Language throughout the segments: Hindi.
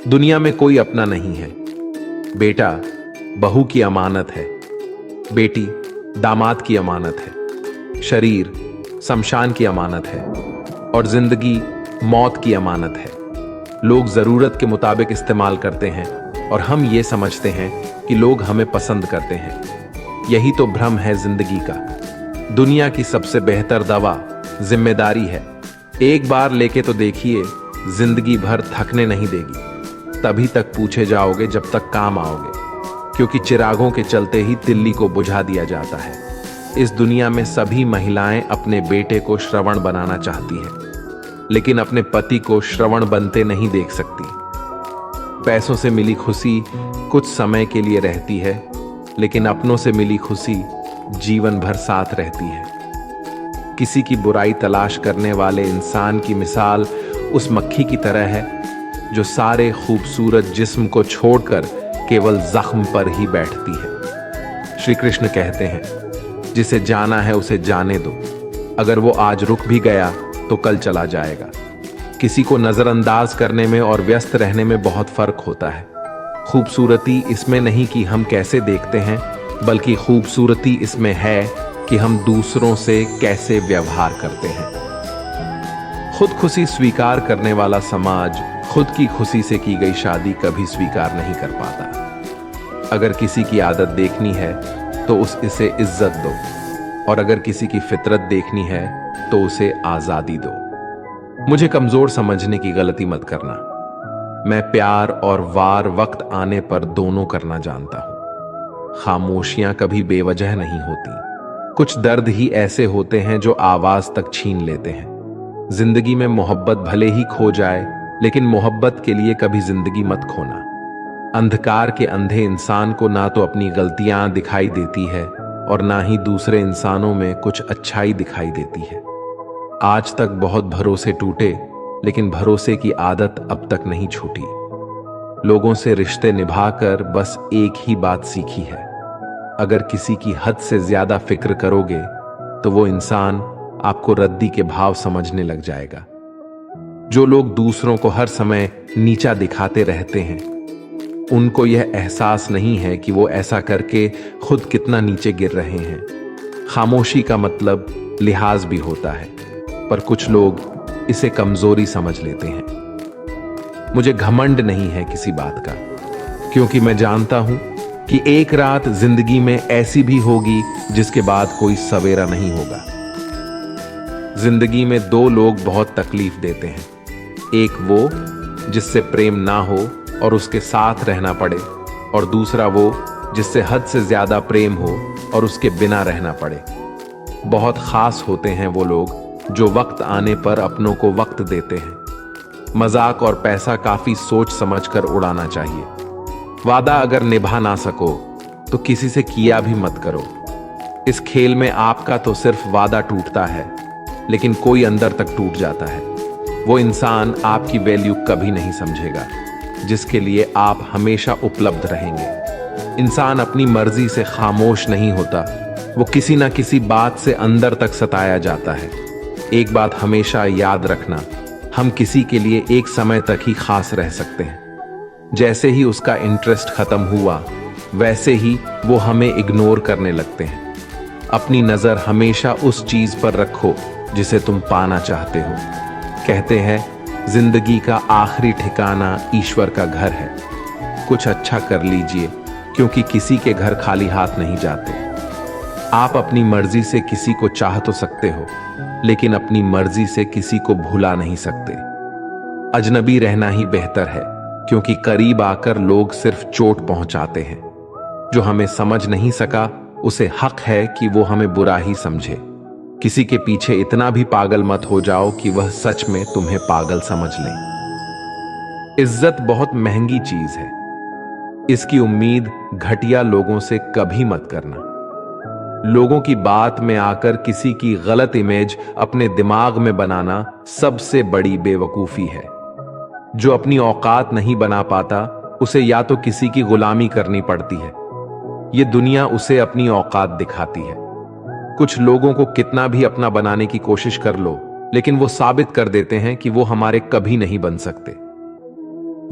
दुनिया में कोई अपना नहीं है। बेटा बहू की अमानत है, बेटी दामाद की अमानत है, शरीर शमशान की अमानत है और जिंदगी मौत की अमानत है। लोग जरूरत के मुताबिक इस्तेमाल करते हैं और हम ये समझते हैं कि लोग हमें पसंद करते हैं। यही तो भ्रम है जिंदगी का। दुनिया की सबसे बेहतर दवा जिम्मेदारी है। एक बार लेके तो देखिए, जिंदगी भर थकने नहीं देगी। तभी तक पूछे जाओगे जब तक काम आओगे, क्योंकि चिरागों के चलते ही तिल्ली को बुझा दिया जाता है। इस दुनिया में सभी महिलाएं अपने बेटे को श्रवण बनाना चाहती हैं, लेकिन अपने पति को श्रवण बनते नहीं देख सकती। पैसों से मिली खुशी कुछ समय के लिए रहती है, लेकिन अपनों से मिली खुशी जीवन भर साथ रहती है। किसी की बुराई तलाश करने वाले इंसान की मिसाल उस मक्खी की तरह है जो सारे खूबसूरत जिस्म को छोड़कर केवल जख्म पर ही बैठती है। श्री कृष्ण कहते हैं, जिसे जाना है उसे जाने दो। अगर वो आज रुक भी गया तो कल चला जाएगा। किसी को नजरअंदाज करने में और व्यस्त रहने में बहुत फर्क होता है। खूबसूरती इसमें नहीं कि हम कैसे देखते हैं, बल्कि खूबसूरती इसमें है कि हम दूसरों से कैसे व्यवहार करते हैं। खुद खुशी स्वीकार करने वाला समाज खुद की खुशी से की गई शादी कभी स्वीकार नहीं कर पाता। अगर किसी की आदत देखनी है तो इसे इज्जत दो, और अगर किसी की फितरत देखनी है तो उसे आजादी दो। मुझे कमजोर समझने की गलती मत करना। मैं प्यार और वार वक्त आने पर दोनों करना जानता हूं। खामोशियां कभी बेवजह नहीं होती। कुछ दर्द ही ऐसे होते हैं जो आवाज तक छीन लेते हैं। जिंदगी में मोहब्बत भले ही खो जाए, लेकिन मोहब्बत के लिए कभी जिंदगी मत खोना। अंधकार के अंधे इंसान को ना तो अपनी गलतियां दिखाई देती है और ना ही दूसरे इंसानों में कुछ अच्छाई दिखाई देती है। आज तक बहुत भरोसे टूटे, लेकिन भरोसे की आदत अब तक नहीं छूटी। लोगों से रिश्ते निभाकर बस एक ही बात सीखी है, अगर किसी की हद से ज्यादा फिक्र करोगे तो वो इंसान आपको रद्दी के भाव समझने लग जाएगा। जो लोग दूसरों को हर समय नीचा दिखाते रहते हैं, उनको यह एहसास नहीं है कि वो ऐसा करके खुद कितना नीचे गिर रहे हैं। खामोशी का मतलब लिहाज भी होता है, पर कुछ लोग इसे कमजोरी समझ लेते हैं। मुझे घमंड नहीं है किसी बात का, क्योंकि मैं जानता हूं कि एक रात जिंदगी में ऐसी भी होगी जिसके बाद कोई सवेरा नहीं होगा। जिंदगी में दो लोग बहुत तकलीफ देते हैं। एक वो जिससे प्रेम ना हो और उसके साथ रहना पड़े, और दूसरा वो जिससे हद से ज्यादा प्रेम हो और उसके बिना रहना पड़े। बहुत खास होते हैं वो लोग जो वक्त आने पर अपनों को वक्त देते हैं। मजाक और पैसा काफी सोच समझकर उड़ाना चाहिए। वादा अगर निभा ना सको तो किसी से किया भी मत करो। इस खेल में आपका तो सिर्फ वादा टूटता है, लेकिन कोई अंदर तक टूट जाता है। वो इंसान आपकी वैल्यू कभी नहीं समझेगा जिसके लिए आप हमेशा उपलब्ध रहेंगे। इंसान अपनी मर्जी से खामोश नहीं होता, वो किसी ना किसी बात से अंदर तक सताया जाता है। एक बात हमेशा याद रखना, हम किसी के लिए एक समय तक ही खास रह सकते हैं। जैसे ही उसका इंटरेस्ट खत्म हुआ, वैसे ही वो हमें इग्नोर करने लगते हैं। अपनी नजर हमेशा उस चीज पर रखो जिसे तुम पाना चाहते हो। कहते हैं जिंदगी का आखिरी ठिकाना ईश्वर का घर है। कुछ अच्छा कर लीजिए, क्योंकि किसी के घर खाली हाथ नहीं जाते। आप अपनी मर्जी से किसी को चाह तो सकते हो, लेकिन अपनी मर्जी से किसी को भुला नहीं सकते। अजनबी रहना ही बेहतर है, क्योंकि करीब आकर लोग सिर्फ चोट पहुंचाते हैं। जो हमें समझ नहीं सका, उसे हक है कि वो हमें बुरा ही समझे। किसी के पीछे इतना भी पागल मत हो जाओ कि वह सच में तुम्हें पागल समझ ले। इज्जत बहुत महंगी चीज है, इसकी उम्मीद घटिया लोगों से कभी मत करना। लोगों की बात में आकर किसी की गलत इमेज अपने दिमाग में बनाना सबसे बड़ी बेवकूफी है। जो अपनी औकात नहीं बना पाता, उसे या तो किसी की गुलामी करनी पड़ती है, ये दुनिया उसे अपनी औकात दिखाती है। कुछ लोगों को कितना भी अपना बनाने की कोशिश कर लो, लेकिन वो साबित कर देते हैं कि वो हमारे कभी नहीं बन सकते।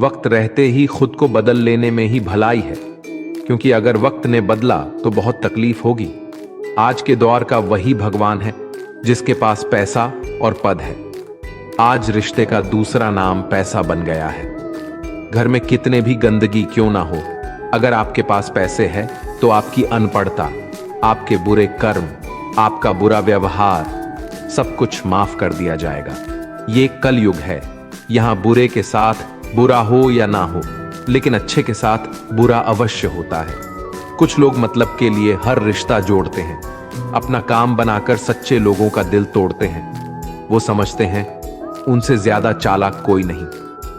वक्त रहते ही खुद को बदल लेने में ही भलाई है, क्योंकि अगर वक्त ने बदला तो बहुत तकलीफ होगी। आज के दौर का वही भगवान है जिसके पास पैसा और पद है। आज रिश्ते का दूसरा नाम पैसा बन गया है। घर में कितने भी गंदगी क्यों ना हो, अगर आपके पास पैसे है तो आपकी अनपढ़ता, आपके बुरे कर्म, आपका बुरा व्यवहार, सब कुछ माफ कर दिया जाएगा। ये कलयुग है। यहां बुरे के साथ बुरा हो या ना हो, लेकिन अच्छे के साथ बुरा अवश्य होता है। कुछ लोग मतलब के लिए हर रिश्ता जोड़ते हैं, अपना काम बनाकर सच्चे लोगों का दिल तोड़ते हैं। वो समझते हैं उनसे ज्यादा चालाक कोई नहीं,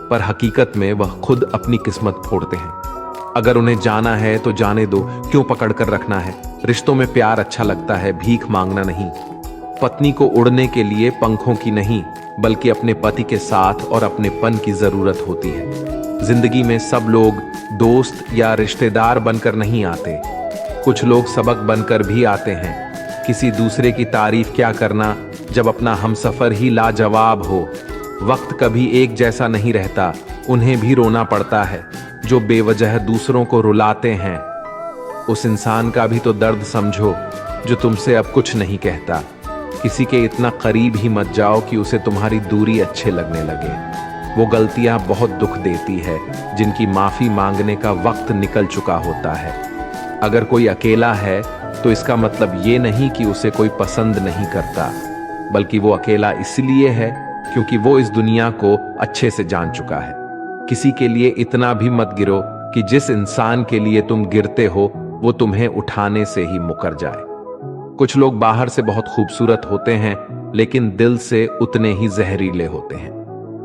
पर हकीकत में वह खुद अपनी किस्मत फोड़ते हैं। अगर उन्हें जाना है तो जाने दो, क्यों पकड़ कर रखना है। रिश्तों में प्यार अच्छा लगता है, भीख मांगना नहीं। पत्नी को उड़ने के लिए पंखों की नहीं, बल्कि अपने पति के साथ और अपनेपन की जरूरत होती है। जिंदगी में सब लोग दोस्त या रिश्तेदार बनकर नहीं आते, कुछ लोग सबक बनकर भी आते हैं। किसी दूसरे की तारीफ क्या करना जब अपना हमसफर ही लाजवाब हो। वक्त कभी एक जैसा नहीं रहता, उन्हें भी रोना पड़ता है जो बेवजह दूसरों को रुलाते हैं। उस इंसान का भी तो दर्द समझो जो तुमसे अब कुछ नहीं कहता। किसी के इतना करीब ही मत जाओ कि उसे तुम्हारी दूरी अच्छे लगने लगे। वो गलतियां बहुत दुख देती है जिनकी माफी मांगने का वक्त निकल चुका होता है। अगर कोई अकेला है तो इसका मतलब ये नहीं कि उसे कोई पसंद नहीं करता, बल्कि वो अकेला इसलिए है क्योंकि वो इस दुनिया को अच्छे से जान चुका है। किसी के लिए इतना भी मत गिरो कि जिस इंसान के लिए तुम गिरते हो वो तुम्हें उठाने से ही मुकर जाए। कुछ लोग बाहर से बहुत खूबसूरत होते हैं, लेकिन दिल से उतने ही जहरीले होते हैं।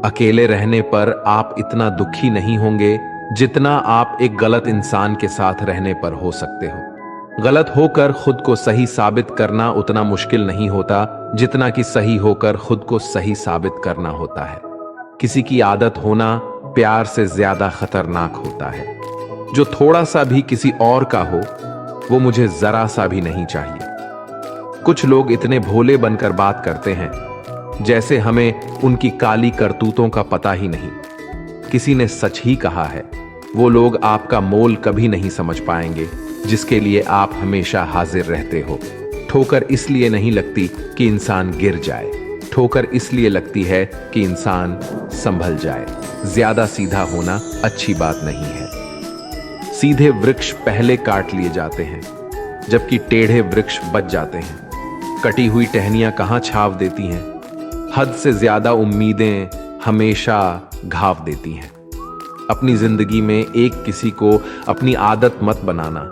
अकेले रहने पर आप इतना दुखी नहीं होंगे जितना आप एक गलत इंसान के साथ रहने पर हो सकते हो। गलत होकर खुद को सही साबित करना उतना मुश्किल नहीं होता जितना कि सही होकर खुद को सही साबित करना होता है। किसी की आदत होना प्यार से ज्यादा खतरनाक होता है। जो थोड़ा सा भी किसी और का हो वो मुझे जरा सा भी नहीं चाहिए। कुछ लोग इतने भोले बनकर बात करते हैं जैसे हमें उनकी काली करतूतों का पता ही नहीं। किसी ने सच ही कहा है, वो लोग आपका मोल कभी नहीं समझ पाएंगे जिसके लिए आप हमेशा हाजिर रहते हो। ठोकर इसलिए नहीं लगती कि इंसान गिर जाए, ठोकर इसलिए लगती है कि इंसान संभल जाए। ज्यादा सीधा होना अच्छी बात नहीं है। सीधे वृक्ष पहले काट लिए जाते हैं, जबकि टेढ़े वृक्ष बच जाते हैं। कटी हुई टहनियां कहां छाव देती हैं। हद से ज्यादा उम्मीदें हमेशा घाव देती हैं। अपनी जिंदगी में एक किसी को अपनी आदत मत बनाना,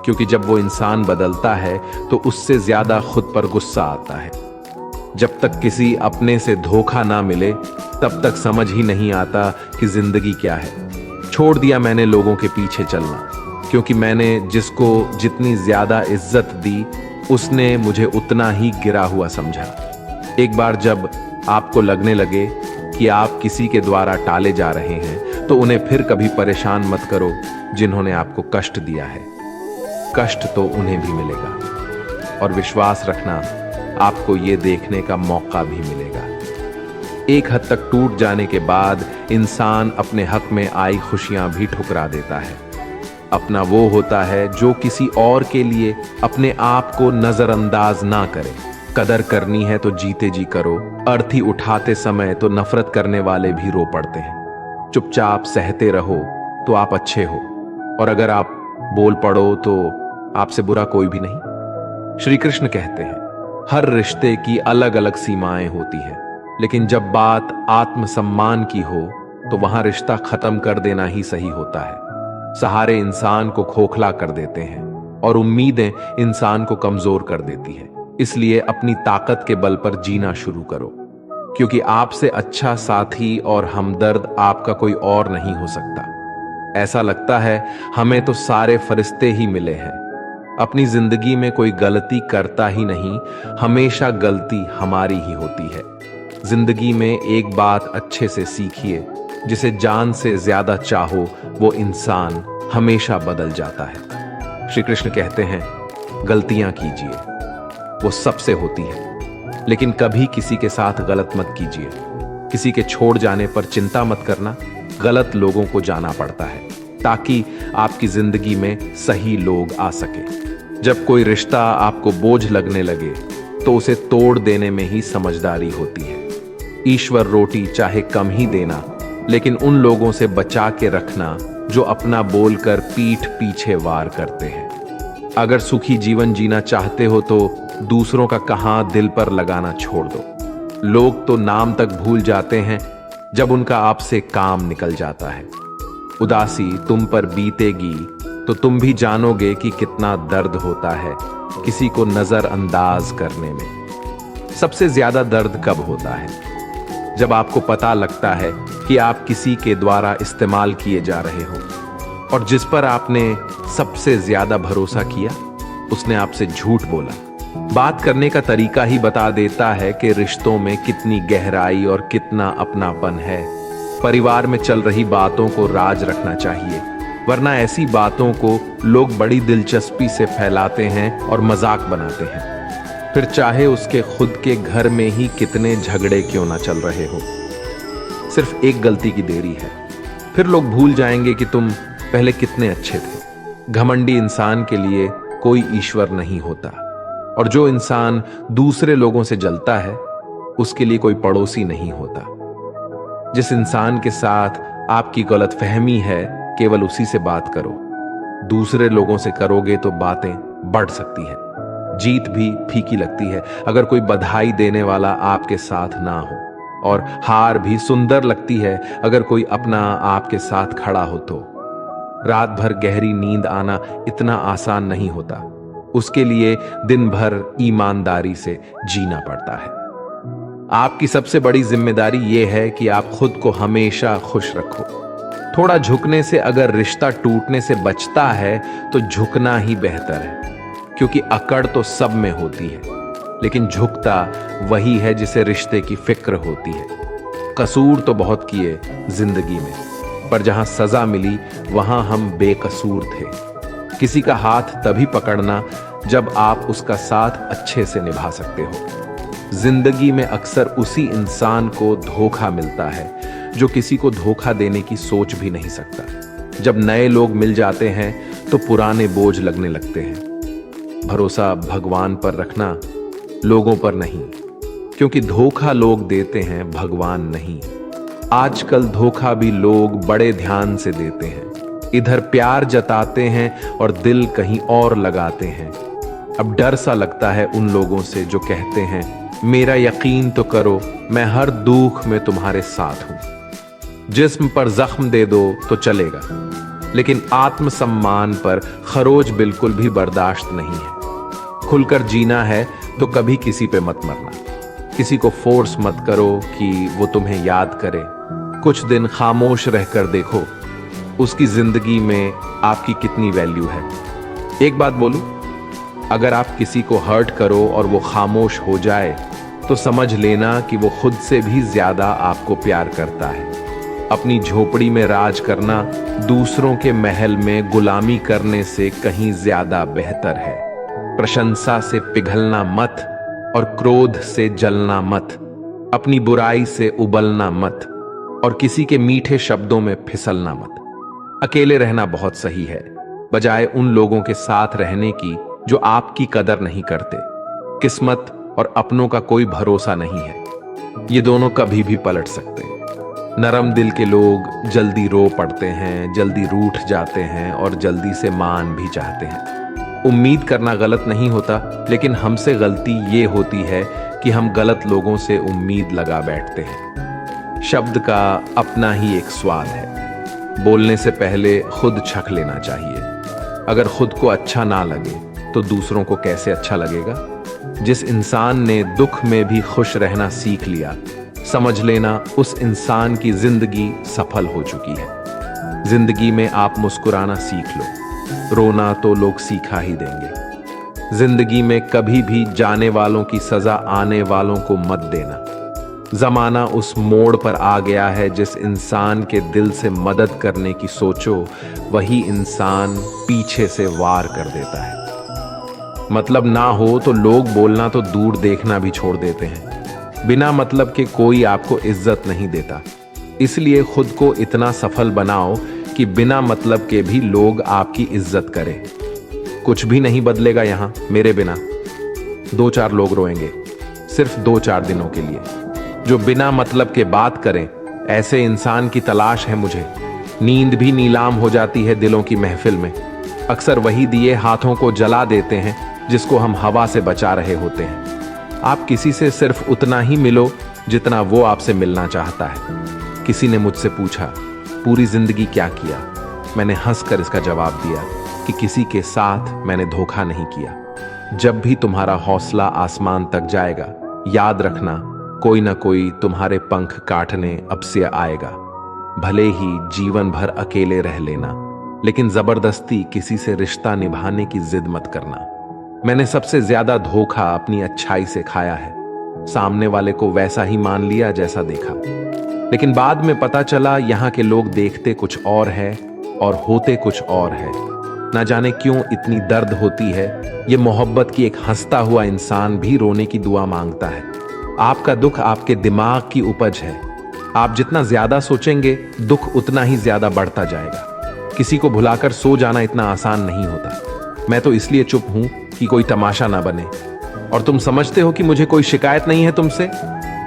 क्योंकि जब वो इंसान बदलता है तो उससे ज्यादा खुद पर गुस्सा आता है। जब तक किसी अपने से धोखा ना मिले तब तक समझ ही नहीं आता कि जिंदगी क्या है। छोड़ दिया मैंने लोगों के पीछे चलना, क्योंकि मैंने जिसको जितनी ज्यादा इज्जत दी उसने मुझे उतना ही गिरा हुआ समझा। एक बार जब आपको लगने लगे कि आप किसी के द्वारा टाले जा रहे हैं तो उन्हें फिर कभी परेशान मत करो जिन्होंने आपको कष्ट दिया है। कष्ट तो उन्हें भी मिलेगा, और विश्वास रखना आपको ये देखने का मौका भी मिलेगा। एक हद तक टूट जाने के बाद इंसान अपने हक में आई खुशियां भी ठुकरा देता है। अपना वो होता है जो किसी और के लिए अपने आप को नजरअंदाज ना करे। कदर करनी है तो जीते जी करो, अर्थी उठाते समय तो नफरत करने वाले भी रो पड़ते हैं। चुपचाप सहते रहो तो आप अच्छे हो, और अगर आप बोल पड़ो तो आपसे बुरा कोई भी नहीं। श्री कृष्ण कहते हैं हर रिश्ते की अलग अलग सीमाएं होती है, लेकिन जब बात आत्मसम्मान की हो तो वहां रिश्ता खत्म कर देना ही सही होता है। सहारे इंसान को खोखला कर देते हैं और उम्मीदें इंसान को कमजोर कर देती है। इसलिए अपनी ताकत के बल पर जीना शुरू करो, क्योंकि आपसे अच्छा साथी और हमदर्द आपका कोई और नहीं हो सकता। ऐसा लगता है हमें तो सारे फरिश्ते ही मिले हैं। अपनी जिंदगी में कोई गलती करता ही नहीं, हमेशा गलती हमारी ही होती है। जिंदगी में एक बात अच्छे से सीखिए, जिसे जान से ज्यादा चाहो वो इंसान हमेशा बदल जाता है। श्री कृष्ण कहते हैं गलतियां कीजिए, वो सबसे होती है, लेकिन कभी किसी के साथ गलत मत कीजिए। किसी के छोड़ जाने पर चिंता मत करना, गलत लोगों को जाना पड़ता है ताकि आपकी जिंदगी में सही लोग आ सके। जब कोई रिश्ता आपको बोझ लगने लगे तो उसे तोड़ देने में ही समझदारी होती है। ईश्वर रोटी चाहे कम ही देना, लेकिन उन लोगों से बचा के रखना जो अपना बोलकर पीठ पीछे वार करते हैं। अगर सुखी जीवन जीना चाहते हो तो दूसरों का कहां दिल पर लगाना छोड़ दो। लोग तो नाम तक भूल जाते हैं जब उनका आपसे काम निकल जाता है। उदासी तुम पर बीतेगी तो तुम भी जानोगे कि कितना दर्द होता है किसी को नजरअंदाज करने में। सबसे ज्यादा दर्द कब होता है? जब आपको पता लगता है कि आप किसी के द्वारा इस्तेमाल किए जा रहे हो और जिस पर आपने सबसे ज्यादा भरोसा किया उसने आपसे झूठ बोला। बात करने का तरीका ही बता देता है कि रिश्तों में कितनी गहराई और कितना अपनापन है। परिवार में चल रही बातों को राज रखना चाहिए, वरना ऐसी बातों को लोग बड़ी दिलचस्पी से फैलाते हैं और मजाक बनाते हैं। फिर चाहे उसके खुद के घर में ही कितने झगड़े क्यों ना चल रहे हो, सिर्फ एक गलती की देरी है, फिर लोग भूल जाएंगे कि तुम पहले कितने अच्छे थे। घमंडी इंसान के लिए कोई ईश्वर नहीं होता, और जो इंसान दूसरे लोगों से जलता है उसके लिए कोई पड़ोसी नहीं होता। जिस इंसान के साथ आपकी गलतफहमी है केवल उसी से बात करो। दूसरे लोगों से करोगे तो बातें बढ़ सकती हैं। जीत भी फीकी लगती है अगर कोई बधाई देने वाला आपके साथ ना हो, और हार भी सुंदर लगती है अगर कोई अपना आपके साथ खड़ा हो तो। रात भर गहरी नींद आना इतना आसान नहीं होता, उसके लिए दिन भर ईमानदारी से जीना पड़ता है। आपकी सबसे बड़ी जिम्मेदारी यह है कि आप खुद को हमेशा खुश रखो। थोड़ा झुकने से अगर रिश्ता टूटने से बचता है तो झुकना ही बेहतर है, क्योंकि अकड़ तो सब में होती है, लेकिन झुकता वही है जिसे रिश्ते की फिक्र होती है। कसूर तो बहुत किए जिंदगी में, पर जहां सजा मिली वहां हम बेकसूर थे। किसी का हाथ तभी पकड़ना जब आप उसका साथ अच्छे से निभा सकते हो। जिंदगी में अक्सर उसी इंसान को धोखा मिलता है जो किसी को धोखा देने की सोच भी नहीं सकता। जब नए लोग मिल जाते हैं तो पुराने बोझ लगने लगते हैं। भरोसा भगवान पर रखना, लोगों पर नहीं, क्योंकि धोखा लोग देते हैं, भगवान नहीं। आजकल धोखा भी लोग बड़े ध्यान से देते हैं। इधर प्यार जताते हैं और दिल कहीं और लगाते हैं। अब डर सा लगता है उन लोगों से जो कहते हैं मेरा यकीन तो करो, मैं हर दुख में तुम्हारे साथ हूं। जिस्म पर जख्म दे दो तो चलेगा, लेकिन आत्मसम्मान पर खरोच बिल्कुल भी बर्दाश्त नहीं है। खुलकर जीना है तो कभी किसी पे मत मरना। किसी को फोर्स मत करो कि वो तुम्हें याद करे। कुछ दिन खामोश रहकर देखो उसकी जिंदगी में आपकी कितनी वैल्यू है। एक बात बोलूं, अगर आप किसी को हर्ट करो और वो खामोश हो जाए तो समझ लेना कि वो खुद से भी ज्यादा आपको प्यार करता है। अपनी झोपड़ी में राज करना दूसरों के महल में गुलामी करने से कहीं ज्यादा बेहतर है। प्रशंसा से पिघलना मत और क्रोध से जलना मत। अपनी बुराई से उबलना मत और किसी के मीठे शब्दों में फिसलना मत। अकेले रहना बहुत सही है, बजाय उन लोगों के साथ रहने की जो आपकी कदर नहीं करते। किस्मत और अपनों का कोई भरोसा नहीं है, ये दोनों कभी भी पलट सकते हैं। नरम दिल के लोग जल्दी रो पड़ते हैं, जल्दी रूठ जाते हैं और जल्दी से मान भी चाहते हैं। उम्मीद करना गलत नहीं होता, लेकिन हमसे गलती ये होती है कि हम गलत लोगों से उम्मीद लगा बैठते हैं। शब्द का अपना ही एक स्वाद है। बोलने से पहले खुद छक लेना चाहिए। अगर खुद को अच्छा ना लगे तो दूसरों को कैसे अच्छा लगेगा? जिस इंसान ने दुख में भी खुश रहना सीख लिया, समझ लेना उस इंसान की जिंदगी सफल हो चुकी है। जिंदगी में आप मुस्कुराना सीख लो, रोना तो लोग सिखा ही देंगे। जिंदगी में कभी भी जाने वालों की सजा आने वालों को मत देना। जमाना उस मोड़ पर आ गया है, जिस इंसान के दिल से मदद करने की सोचो वही इंसान पीछे से वार कर देता है। मतलब ना हो तो लोग बोलना तो दूर देखना भी छोड़ देते हैं। बिना मतलब के कोई आपको इज्जत नहीं देता। इसलिए खुद को इतना सफल बनाओ कि बिना मतलब के भी लोग आपकी इज्जत करें। कुछ भी नहीं बदलेगा यहां मेरे बिना। 2-4 लोग रोएंगे, सिर्फ 2-4 दिनों के लिए, जो बिना मतलब के बात करें। ऐसे इंसान की तलाश है मुझे। नींद भी नीलाम हो जाती है दिलों की महफिल में। अक्सर वही दिए हाथों को जला देते हैं जिसको हम हवा से बचा रहे होते हैं। आप किसी से सिर्फ उतना ही मिलो जितना वो आपसे मिलना चाहता है। किसी ने मुझसे पूछा, पूरी जिंदगी क्या किया? मैंने हंसकर इसका जवाब दिया कि किसी के साथ मैंने धोखा नहीं किया। जब भी तुम्हारा हौसला आसमान तक जाएगा, याद रखना कोई ना कोई तुम्हारे पंख काटने अब से आएगा। भले ही जीवन भर अकेले रह लेना, लेकिन जबरदस्ती किसी से रिश्ता निभाने की जिद मत करना। मैंने सबसे ज्यादा धोखा अपनी अच्छाई से खाया है। सामने वाले को वैसा ही मान लिया जैसा देखा, लेकिन बाद में पता चला यहाँ के लोग देखते कुछ और है और होते कुछ और है। ना जाने क्यों इतनी दर्द होती है। ये मोहब्बत की एक हंसता हुआ इंसान भी रोने की दुआ मांगता है। आपका दुख आपके दिमाग की उपज है। आप जितना ज्यादा सोचेंगे, दुख उतना ही ज्यादा बढ़ता जाएगा। किसी को भुलाकर सो जाना इतना आसान नहीं होता। मैं तो इसलिए चुप हूं कि कोई तमाशा ना बने। और तुम समझते हो कि मुझे कोई शिकायत नहीं है तुमसे?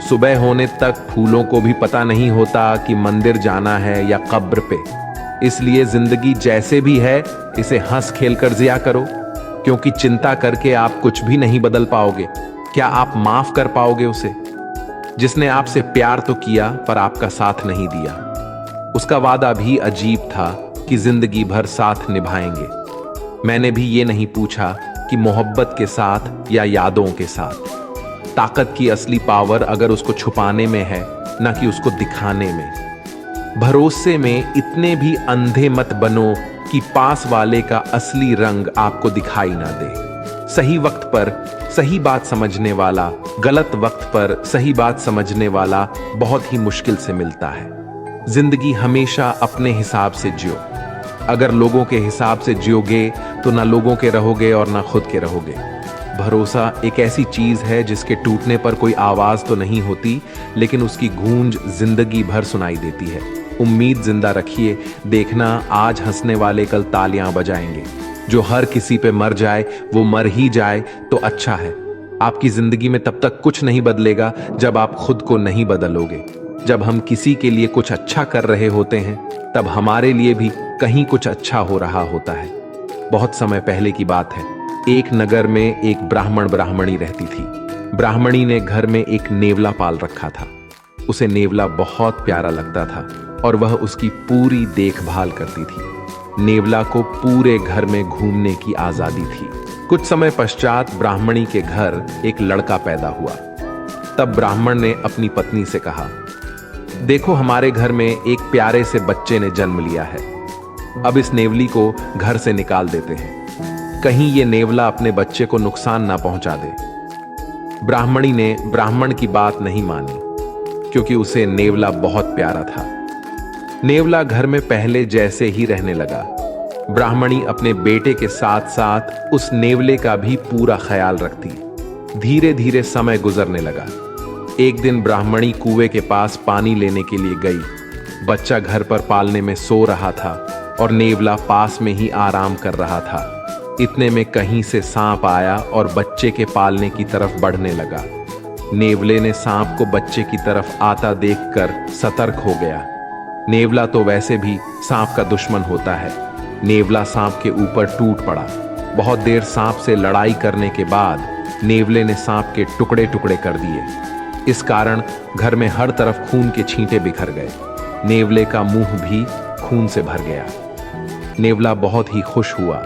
सुबह होने तक फूलों को भी पता नहीं होता कि मंदिर जाना है या कब्र पे। इसलिए जिंदगी जैसे भी है, इसे हंस खेल कर जिया करो, क्योंकि चिंता करके आप कुछ भी नहीं बदल पाओगे। क्या आप माफ कर पाओगे उसे जिसने आपसे प्यार तो किया पर आपका साथ नहीं दिया? उसका वादा भी अजीब था कि जिंदगी भर साथ निभाएंगे। मैंने भी ये नहीं पूछा कि मोहब्बत के साथ या यादों के साथ। ताकत की असली पावर अगर उसको छुपाने में है, ना कि उसको दिखाने में। भरोसे में इतने भी अंधे मत बनो कि पास वाले का असली रंग आपको दिखाई ना दे। सही वक्त पर सही बात समझने वाला, गलत वक्त पर सही बात समझने वाला बहुत ही मुश्किल से मिलता है। जिंदगी हमेशा अपने हिसाब से जियो। अगर लोगों के हिसाब से जियोगे तो ना लोगों के रहोगे और ना खुद के रहोगे। भरोसा एक ऐसी चीज है जिसके टूटने पर कोई आवाज तो नहीं होती, लेकिन उसकी गूंज जिंदगी भर सुनाई देती है। उम्मीद जिंदा रखिए, देखना आज हंसने वाले कल तालियां बजाएंगे। जो हर किसी पे मर जाए वो मर ही जाए तो अच्छा है। आपकी जिंदगी में तब तक कुछ नहीं बदलेगा जब आप खुद को नहीं बदलोगे। जब हम किसी के लिए कुछ अच्छा कर रहे होते हैं, तब हमारे लिए भी कहीं कुछ अच्छा हो रहा होता है। बहुत समय पहले की बात है। एक नगर में एक ब्राह्मणी रहती थी। ब्राह्मणी ने घर में एक नेवला पाल रखा था। उसे नेवला बहुत प्यारा लगता था और वह उसकी पूरी देखभाल करती थी। नेवला को पूरे घर में घूमने की आजादी थी। कुछ समय पश्चात ब्राह्मणी के घर एक लड़का पैदा हुआ। तब ब्राह्मण ने अपनी पत्नी से कहा, देखो हमारे घर में एक प्यारे से बच्चे ने जन्म लिया है। अब इस नेवली को घर से निकाल देते हैं, कहीं ये नेवला अपने बच्चे को नुकसान ना पहुंचा दे। ब्राह्मणी ने ब्राह्मण की बात नहीं मानी, क्योंकि उसे नेवला बहुत प्यारा था। नेवला घर में पहले जैसे ही रहने लगा। ब्राह्मणी अपने बेटे के साथ साथ उस नेवले का भी पूरा ख्याल रखती। धीरे धीरे समय गुजरने लगा। एक दिन ब्राह्मणी कुएं के पास पानी लेने के लिए गई। बच्चा घर पर पालने में सो रहा था और नेवला पास में ही आराम कर रहा था। इतने में कहीं से सांप आया और बच्चे के पालने की तरफ बढ़ने लगा। नेवले ने सांप को बच्चे की तरफ आता देखकर सतर्क हो गया। नेवला तो वैसे भी सांप का दुश्मन होता है। नेवला सांप के ऊपर टूट पड़ा। बहुत देर सांप से लड़ाई करने के बाद नेवले ने सांप के टुकड़े टुकड़े कर दिए। इस कारण घर में हर तरफ खून के छींटे बिखर गए। नेवले का मुंह भी खून से भर गया। नेवला बहुत ही खुश हुआ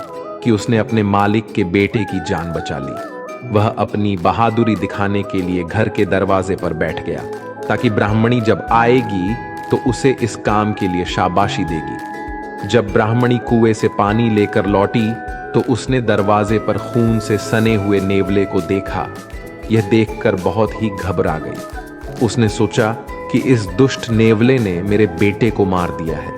कि उसने अपने मालिक के बेटे की जान बचा ली। वह अपनी बहादुरी दिखाने के लिए घर के दरवाजे पर बैठ गया, ताकि ब्राह्मणी जब आएगी तो उसे इस काम के लिए शाबाशी देगी। जब ब्राह्मणी कुएं से पानी लेकर लौटी तो उसने दरवाजे पर खून से सने हुए नेवले को देखा। यह देखकर बहुत ही घबरा गई। उसने सोचा कि इस दुष्ट नेवले ने मेरे बेटे को मार दिया है,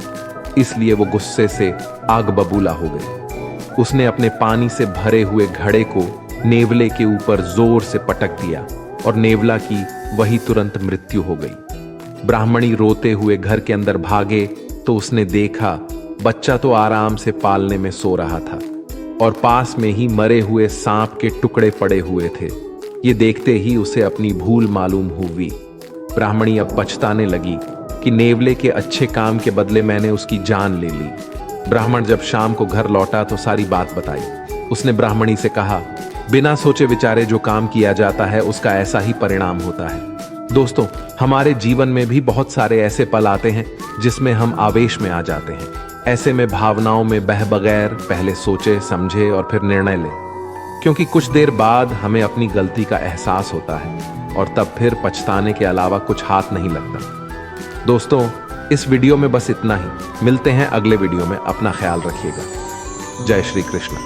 इसलिए वो गुस्से से आग बबूला हो गई। उसने अपने पानी से भरे हुए घड़े को नेवले के ऊपर जोर से पटक दिया और नेवला की वही तुरंत मृत्यु हो गई। ब्राह्मणी रोते हुए घर के अंदर भागे तो उसने देखा बच्चा तो आराम से पालने में सो रहा था और पास में ही मरे हुए सांप के टुकड़े पड़े हुए थे। ये देखते ही उसे अपनी भूल मालूम हुई। ब्राह्मणी अब पछताने लगी कि नेवले के अच्छे काम के बदले मैंने उसकी जान ले ली। ब्राह्मण जब शाम को घर लौटा तो सारी बात बताई। उसने ब्राह्मणी से कहा, बिना सोचे विचारे जो काम किया जाता है उसका ऐसा ही परिणाम होता है। दोस्तों, हमारे जीवन में भी बहुत सारे ऐसे पल आते हैं जिसमें हम आवेश में आ जाते हैं। ऐसे में भावनाओं में बह बगैर पहले सोचे समझे और फिर निर्णय लें, क्योंकि कुछ देर बाद हमें अपनी गलती का एहसास होता है और तब फिर पछताने के अलावा कुछ हाथ नहीं लगता। दोस्तों, इस वीडियो में बस इतना ही। मिलते हैं अगले वीडियो में। अपना ख्याल रखिएगा। जय श्री कृष्ण।